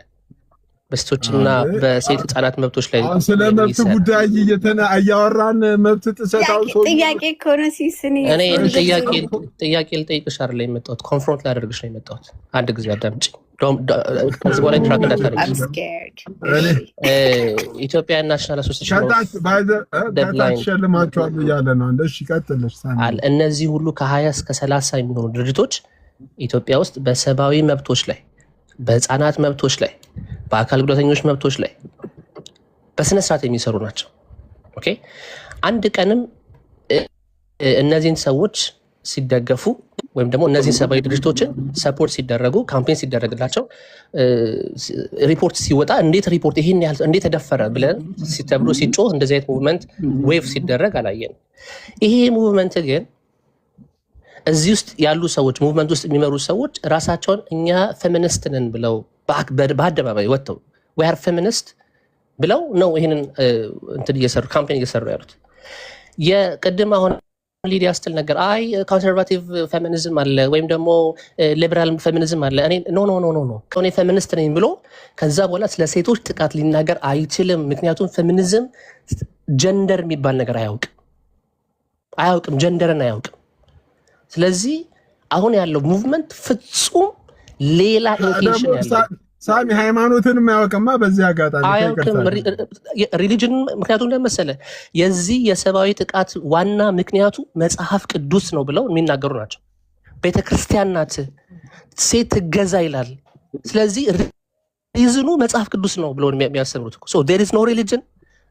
በሴቶችና በሴት ህጻናት መብቶች ላይ ስለ መብት ጉዳይ እያወራን መብት ጥሰታው ጥያቄ ከሆነ ሲስኒ እኔ ጥያቄ ልጠይቅሽ አይደል የመጣሁት፣ ኮንፍሮንት ላደርግሽ ነው የመጣሁት። አንድ ጊዜ አዳምጪ። ከዚህ በኋላ ትራክ እንዳታደርጊ። ኢትዮጵያ ናሽናል አሶሲዬሽን ሸልማቸዋል እያለ ነው። እሺ ቀጥልሽ። እነዚህ ሁሉ ከ20 እስከ 30 የሚሆኑ ድርጅቶች ኢትዮጵያ ውስጥ በሰብአዊ መብቶች ላይ፣ በህፃናት መብቶች ላይ፣ በአካል ጉዳተኞች መብቶች ላይ በስነስርዓት የሚሰሩ ናቸው። ኦኬ አንድ ቀንም እነዚህን ሰዎች ሲደገፉ ወይም ደግሞ እነዚህን ሰብአዊ ድርጅቶችን ሰፖርት ሲደረጉ ካምፔን ሲደረግላቸው ሪፖርት ሲወጣ እንዴት ይሄን ያህል እንዴት ተደፈረ ብለን ተብሎ ሲጮህ እንደዚህ አይነት ሙቭመንት ዌቭ ሲደረግ አላየንም። ይሄ ሙቭመንት ግን እዚህ ውስጥ ያሉ ሰዎች ሙቭመንት ውስጥ የሚመሩ ሰዎች ራሳቸውን እኛ ፌሚኒስት ነን ብለው በአደባባይ ወጥተው we are feminist ብለው ነው ይሄንን እንትን እየሰሩ ካምፔን እየሰሩ ያሉት። የቅድም አሁን ሊዲያ ስትል ነገር አይ ኮንሰርቫቲቭ ፌሚኒዝም አለ ወይም ደግሞ ሊበራል ፌሚኒዝም አለ። እኔ ኖ ከሆነ ፌሚኒስት ነኝ ብሎ ከዛ በኋላ ስለ ሴቶች ጥቃት ሊናገር አይችልም። ምክንያቱም ፌሚኒዝም ጀንደር የሚባል ነገር አያውቅም፣ ጀንደርን አያውቅም። ስለዚህ አሁን ያለው ሙቭመንት ፍጹም ሌላ ኢንቴንሽን ያለው ሳሚ ሃይማኖትን የማያውቅማ በዚህ አጋጣሚ አያውቅም ሪሊጅን። ምክንያቱም ለመሰለ የዚህ የሰብአዊ ጥቃት ዋና ምክንያቱ መጽሐፍ ቅዱስ ነው ብለው የሚናገሩ ናቸው። ቤተክርስቲያን ናት፣ ሴት ትገዛ ይላል። ስለዚህ ሪዝኑ መጽሐፍ ቅዱስ ነው ብለው የሚያስተምሩት። ሶ there is no religion,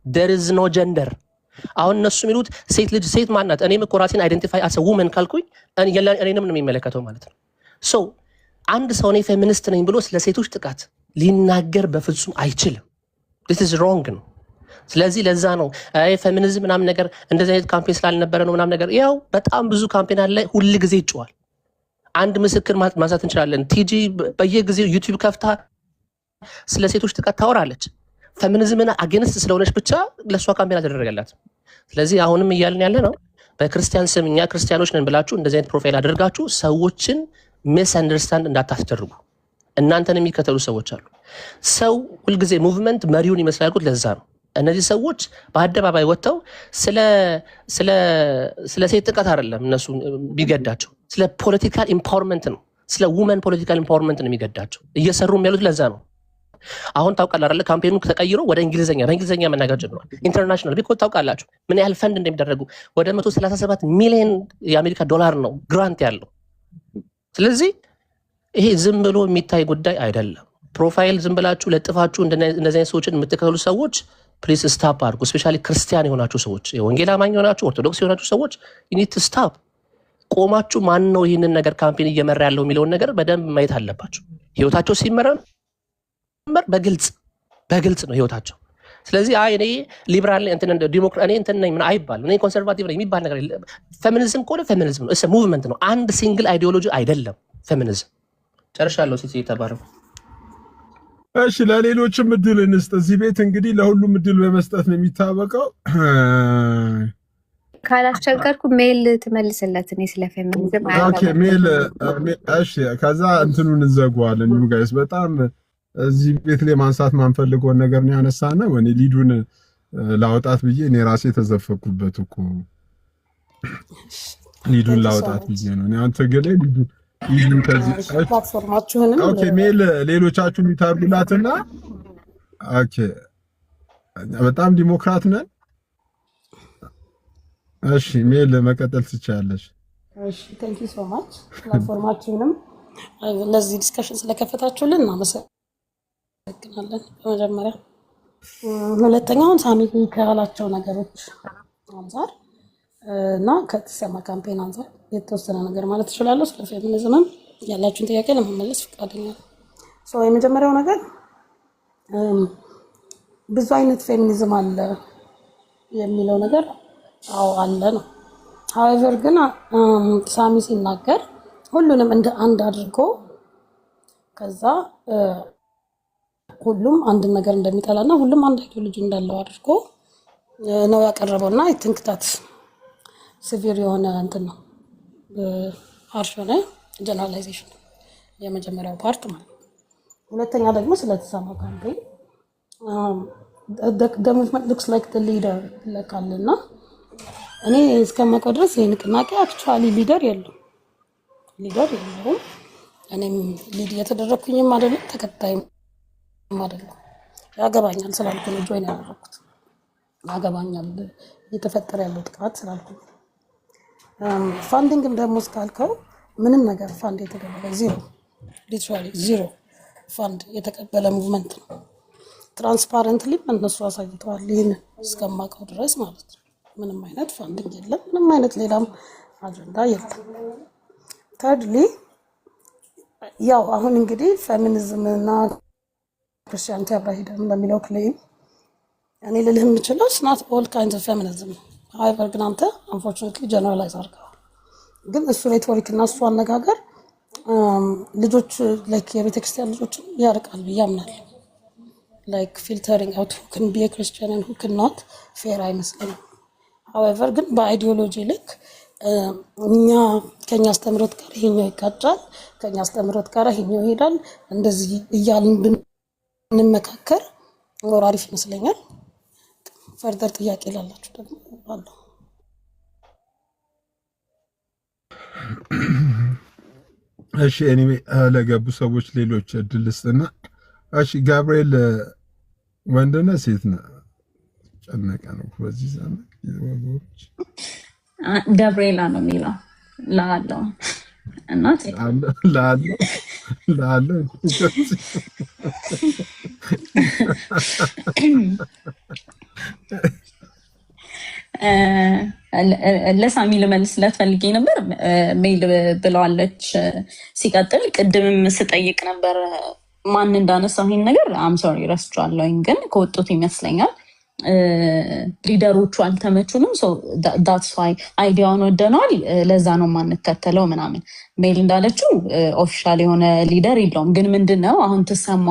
there is no gender። አሁን እነሱ የሚሉት ሴት ማናት? እኔም እኮ ራሴን አይደንቲፋይ አስ ውመን ካልኩኝ እኔንም ነው የሚመለከተው ማለት ነው። ሶ አንድ ሰው እኔ ፌሚኒስት ነኝ ብሎ ስለ ሴቶች ጥቃት ሊናገር በፍጹም አይችልም። this is wrong ነው። ስለዚህ ለዛ ነው ፌሚኒዝም ምናምን ነገር እንደዚህ አይነት ካምፔን ስላልነበረ ነው ምናምን ነገር። ያው በጣም ብዙ ካምፔን አለ፣ ሁል ጊዜ ይጮሃል። አንድ ምስክር ማንሳት እንችላለን። ቲጂ በየጊዜው ዩቲዩብ ከፍታ ስለ ሴቶች ጥቃት ታወራለች። ፌሚኒዝምን አጌንስት ስለሆነች ብቻ ለእሷ ካምፔን አደረገላት። ስለዚህ አሁንም እያልን ያለ ነው በክርስቲያን ስም እኛ ክርስቲያኖች ነን ብላችሁ እንደዚህ አይነት ፕሮፋይል አድርጋችሁ ሰዎችን ሚስ አንደርስታንድ እንዳታስደርጉ። እናንተን የሚከተሉ ሰዎች አሉ። ሰው ሁልጊዜ ሙቭመንት መሪውን ይመስላል። ለዛ ነው እነዚህ ሰዎች በአደባባይ ወጥተው ስለ ሴት ጥቃት አይደለም እነሱ ቢገዳቸው፣ ስለ ፖለቲካል ኢምፓወርመንት ነው፣ ስለ ውመን ፖለቲካል ኢምፓወርመንት ነው የሚገዳቸው። እየሰሩም ያሉት ለዛ ነው። አሁን ታውቃለህ አይደለ? ካምፔኑ ተቀይሮ ወደ በእንግሊዝኛ መናገር ጀምሯል። ኢንተርናሽናል ቢኮዝ ታውቃላችሁ ምን ያህል ፈንድ እንደሚደረጉ። ወደ 137 ሚሊዮን የአሜሪካ ዶላር ነው ግራንት ያለው። ስለዚህ ይሄ ዝም ብሎ የሚታይ ጉዳይ አይደለም። ፕሮፋይል ዝም ብላችሁ ለጥፋችሁ እንደዚህ አይነት ሰዎችን የምትከተሉ ሰዎች ፕሊዝ ስታፕ አድርጉ። ስፔሻሊ ክርስቲያን የሆናችሁ ሰዎች፣ የወንጌል አማኝ የሆናችሁ ኦርቶዶክስ የሆናችሁ ሰዎች ዩኒት ስታፕ ቆማችሁ ማን ነው ይህንን ነገር ካምፔን እየመራ ያለው የሚለውን ነገር በደንብ ማየት አለባችሁ። ህይወታቸው ሲመረም በግልጽ ነው ህይወታቸው። ስለዚህ እኔ ሊበራል ዲሞክራት እንትን ነኝ ምን አይባልም፣ እኔ ኮንሰርቫቲቭ ነኝ የሚባል ነገር የለም። ፌሚኒዝም ከሆነ ፌሚኒዝም ነው፣ ሙቭመንት ነው፣ አንድ ሲንግል አይዲዮሎጂ አይደለም ፌሚኒዝም። ጨርሻለሁ። ሴት የተባረው እሺ፣ ለሌሎችም እድል እንስጥ። እዚህ ቤት እንግዲህ ለሁሉም እድል በመስጠት ነው የሚታወቀው። ካላስቸገርኩ ሜል ትመልስለት። እኔ ስለ ፌሚኒዝም ኦኬ፣ ሜል እሺ። ከዛ እንትኑን እንዘጓዋለን። ዩ ጋይስ በጣም እዚህ ቤት ላይ ማንሳት ማንፈልገውን ነገር ነው ያነሳነው። እኔ ሊዱን ላውጣት ብዬ እኔ ራሴ ተዘፈኩበት እኮ ሊዱን ላውጣት ብዬ ነው። እኔ አንተ ገለ ሊዱን ከዚህ ፕላትፎርማችሁንም ኦኬ፣ ሜል ሌሎቻችሁ የሚታርጉላትና ኦኬ፣ በጣም ዲሞክራት ነን። እሺ፣ ሜል መቀጠል ትችያለሽ። እሺ፣ ቴንክ ዩ ሶ ማች ፕላትፎርማችሁንም ለዚህ ዲስከሽን ስለከፈታችሁልን እናመሰግናለን። በመጀመሪያ ሁለተኛውን ሳሚ ካላቸው ነገሮች አንፃር እና ከተሰማ ካምፔን አንፃር የተወሰነ ነገር ማለት እችላለሁ። ስለ ፌሚኒዝምም ያላችሁን ጥያቄ ለመመለስ ፈቃደኛ ነው። የመጀመሪያው ነገር ብዙ አይነት ፌሚኒዝም አለ የሚለው ነገር አዎ አለ ነው። ሀዌቨር ግን ሳሚ ሲናገር ሁሉንም እንደ አንድ አድርጎ ከዛ ሁሉም አንድ ነገር እንደሚጠላና ሁሉም አንድ አይዲዮሎጂ እንዳለው አድርጎ ነው ያቀረበውና አይ ቲንክ ታት ሲቪር የሆነ እንትን ነው፣ ሃርሽ የሆነ ጀነራላይዜሽን የመጀመሪያው ፓርት ማለት። ሁለተኛ ደግሞ ስለተሰማ ካምፔን the movement looks like the leader ለካልና እኔ እስከማውቀው ድረስ ይሄ ንቅናቄ አክቹዋሊ ሊደር የለውም። እኔም ሊድ እየተደረኩኝም አይደለም ተከታይም አይደለም። ያገባኛል ስላልኩ ነው ጆይን ያደረኩት። ያገባኛል እየተፈጠረ ያለው ጥቃት ስላልኩ። ፋንዲንግም ደግሞ እስካልከው ምንም ነገር ፋንድ የተደረገ ሊትራሊ ዚሮ ፋንድ የተቀበለ ሙቭመንት ነው። ትራንስፓረንትሊ እነሱ አሳይተዋል። ይህን እስከማውቀው ድረስ ማለት ነው። ምንም አይነት ፋንዲንግ የለም፣ ምንም አይነት ሌላም አጀንዳ የለም። ተርድሊ ያው አሁን እንግዲህ ፌሚኒዝም እና ክርስቲያኒቲ አብራ ሄደን በሚለው ክሌም እኔ ልልህ የምችለው ስናት ኦል ካይንድስ ኦፍ ፌሚኒዝም ሀይቨር ግን አንተ አንፎርቹኔትሊ ጀነራላይዝ አድርገዋል። ግን እሱ ሬቶሪክ እና እሱ አነጋገር ልጆች ላይክ የቤተክርስቲያን ልጆችን ያርቃል ብዬ አምናለሁ። ላይክ ፊልተሪንግ አውት who can be a Christian and who cannot ፌር አይመስለኝም። ሀዌቨር ግን በአይዲዮሎጂ ልክ እኛ ከኛ አስተምሮት ጋር ይሄኛው ይጋጫል፣ ከኛ አስተምሮት ጋር ይሄኛው ይሄዳል፣ እንደዚህ እያልን ብንመካከር ኖር አሪፍ ይመስለኛል። ፈርደር ጥያቄ ላላችሁ ደግሞ አለ። እሺ፣ ኤኒዌይ ለገቡ ሰዎች ሌሎች እድል ስጥና። እሺ፣ ጋብርኤል ወንድ ነህ ሴት ነህ? ጨነቀ ነው በዚህ ዘመን ወጎች። ገብርኤላ ነው የሚለው ላለው እና ላለው ለሳሚ ልመልስለት ፈልጌ ነበር። ሜል ብለዋለች። ሲቀጥል ቅድምም ስጠይቅ ነበር ማን እንዳነሳው ይሄን ነገር አም ሶሪ ረስቼዋለሁኝ፣ ግን ከወጡት ይመስለኛል ሊደሮቹ አልተመቹንም። ዳትስ ዋይ አይዲያውን ወደነዋል፣ ለዛ ነው የማንከተለው ምናምን። ሜል እንዳለችው ኦፊሻል የሆነ ሊደር የለውም። ግን ምንድን ነው አሁን ትሰማ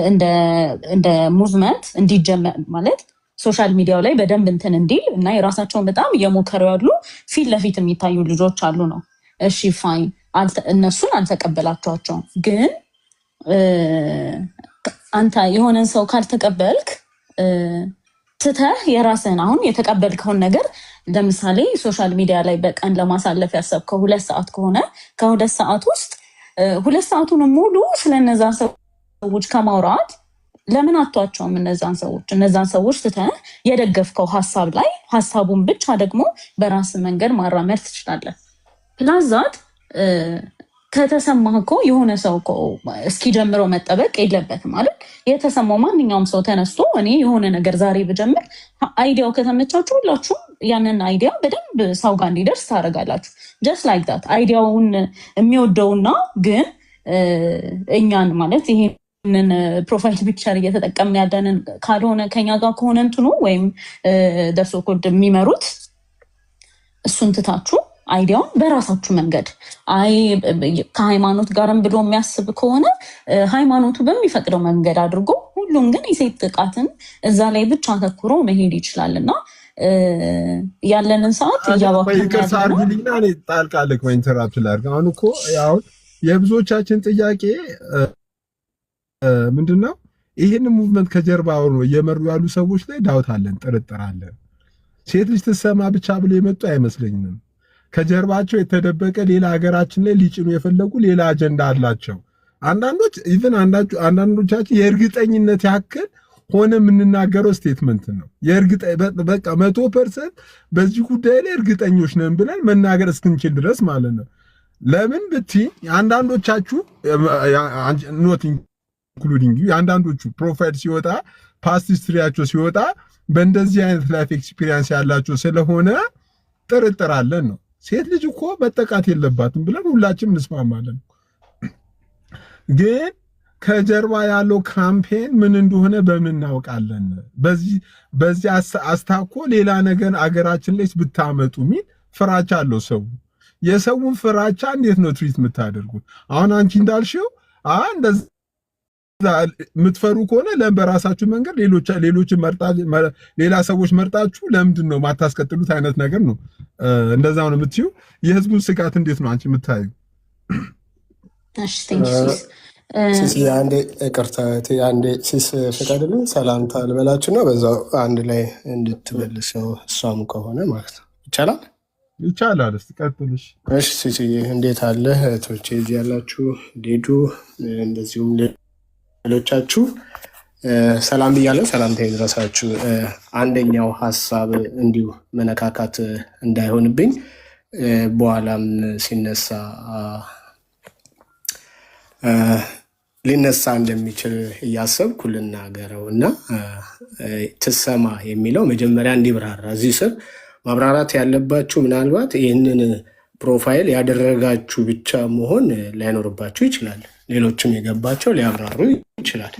እንደ ሙቭመንት እንዲጀመር ማለት ሶሻል ሚዲያው ላይ በደንብ እንትን እንዲል እና የራሳቸውን በጣም እየሞከሩ ያሉ ፊት ለፊት የሚታዩ ልጆች አሉ ነው። እሺ ፋይን፣ እነሱን አልተቀበላቸዋቸውም። ግን አንተ የሆነን ሰው ካልተቀበልክ ትተህ የራስህን አሁን የተቀበልከውን ነገር ለምሳሌ ሶሻል ሚዲያ ላይ በቀን ለማሳለፍ ያሰብከው 2 ሰዓት ከሆነ ከ2 ሰዓት ውስጥ 2 ሰዓቱን ሙሉ ስለነዛ ሰዎች ከማውራት ለምን አቷቸውም? እነዛን ሰዎች ትተህ የደገፍከው ሀሳብ ላይ ሀሳቡን ብቻ ደግሞ በራስ መንገድ ማራመድ ትችላለህ። ፕላዛት ከተሰማህ እኮ የሆነ ሰው እኮ እስኪጀምረው መጠበቅ የለበትም ማለት የተሰማው ማንኛውም ሰው ተነስቶ እኔ የሆነ ነገር ዛሬ ብጀምር አይዲያው ከተመቻችሁ ሁላችሁም ያንን አይዲያ በደንብ ሰው ጋር እንዲደርስ ታደርጋላችሁ። ጀስት ላይክ ዛት አይዲያውን የሚወደውና ግን እኛን ማለት ይሄንን ፕሮፋይል ፒክቸር እየተጠቀምን ያለንን ካልሆነ ከኛ ጋር ከሆነ እንትኑ ወይም ደርሶኮልድ የሚመሩት እሱን ትታችሁ አይዲያውን በራሳችሁ መንገድ ከሃይማኖት ጋርም ብሎ የሚያስብ ከሆነ ሃይማኖቱ በሚፈቅደው መንገድ አድርጎ ሁሉም ግን የሴት ጥቃትን እዛ ላይ ብቻ አተኩሮ መሄድ ይችላል እና ያለንን ሰዓት እያባከናልና ጣልቃልክ ኢንተራፕት ላድርግ። አሁን እኮ ያው የብዙዎቻችን ጥያቄ ምንድነው ይህን ሙቭመንት ከጀርባ እየመሩ ያሉ ሰዎች ላይ ዳውት አለን፣ ጥርጥር አለን። ሴት ልጅ ትሰማ ብቻ ብሎ የመጡ አይመስለኝም። ከጀርባቸው የተደበቀ ሌላ ሀገራችን ላይ ሊጭኑ የፈለጉ ሌላ አጀንዳ አላቸው። አንዳንዶች ኢቭን አንዳንዶቻችን የእርግጠኝነት ያክል ሆነ የምንናገረው ስቴትመንት ነው። በቃ 100% በዚህ ጉዳይ ላይ እርግጠኞች ነን ብለን መናገር እስክንችል ድረስ ማለት ነው። ለምን ብትይ አንዳንዶቻችሁ ኖት ኢንክሉዲንግ አንዳንዶቹ ፕሮፋይል ሲወጣ ፓስት ሂስትሪያቸው ሲወጣ በእንደዚህ አይነት ላይፍ ኤክስፒሪየንስ ያላቸው ስለሆነ ጥርጥር አለን ነው። ሴት ልጅ እኮ መጠቃት የለባትም ብለን ሁላችንም እንስማማለን። ግን ከጀርባ ያለው ካምፔን ምን እንደሆነ በምን እናውቃለን? በዚህ አስታኮ ሌላ ነገር አገራችን ላይ ብታመጡ ሚል ፍራቻ አለው ሰው። የሰውን ፍራቻ እንዴት ነው ትሪት የምታደርጉት? አሁን አንቺ እንዳልሽው እንደዛ የምትፈሩ ከሆነ ለምን በራሳችሁ መንገድ ሌላ ሰዎች መርጣችሁ ለምንድን ነው ማታስቀጥሉት አይነት ነገር ነው። እንደዛ ነው የምትዩ። የህዝቡን ስጋት እንዴት ነው አንቺ የምታዩ? አንዴ ይቅርታ፣ አንዴ ሲስ ፈቃድልኝ ሰላምታ ልበላችሁ ነው በዛው አንድ ላይ እንድትመልሰው እሷም ከሆነ ማለት ነው። ይቻላል? ይቻላል። እስቲ ቀጥልሽ። እሺ ሲስ እንዴት አለ እህቶቼ እዚህ ያላችሁ ዴዱ እንደዚሁም ሌሎቻችሁ ሰላም ብያለሁ። ሰላምታ ይድረሳችሁ። አንደኛው ሀሳብ እንዲሁ መነካካት እንዳይሆንብኝ በኋላም ሲነሳ ሊነሳ እንደሚችል እያሰብኩ ልናገረው እና ትሰማ የሚለው መጀመሪያ እንዲብራራ እዚህ ስር ማብራራት ያለባችሁ ምናልባት ይህንን ፕሮፋይል ያደረጋችሁ ብቻ መሆን ላይኖርባችሁ ይችላል። ሌሎችም የገባቸው ሊያብራሩ ይችላል።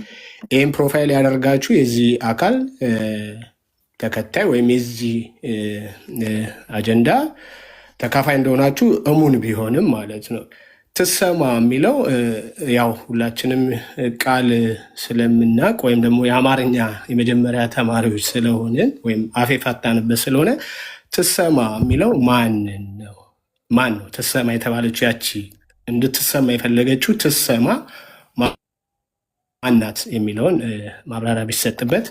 ይህም ፕሮፋይል ያደርጋችሁ የዚህ አካል ተከታይ ወይም የዚህ አጀንዳ ተካፋይ እንደሆናችሁ እሙን ቢሆንም ማለት ነው። ትሰማ የሚለው ያው ሁላችንም ቃል ስለምናቅ ወይም ደግሞ የአማርኛ የመጀመሪያ ተማሪዎች ስለሆንን ወይም አፌ ፋታንበት ስለሆነ ትሰማ የሚለው ማን ነው ትሰማ የተባለችው? ያቺ እንድትሰማ የፈለገችው ትሰማ ማናት የሚለውን ማብራሪያ ቢሰጥበት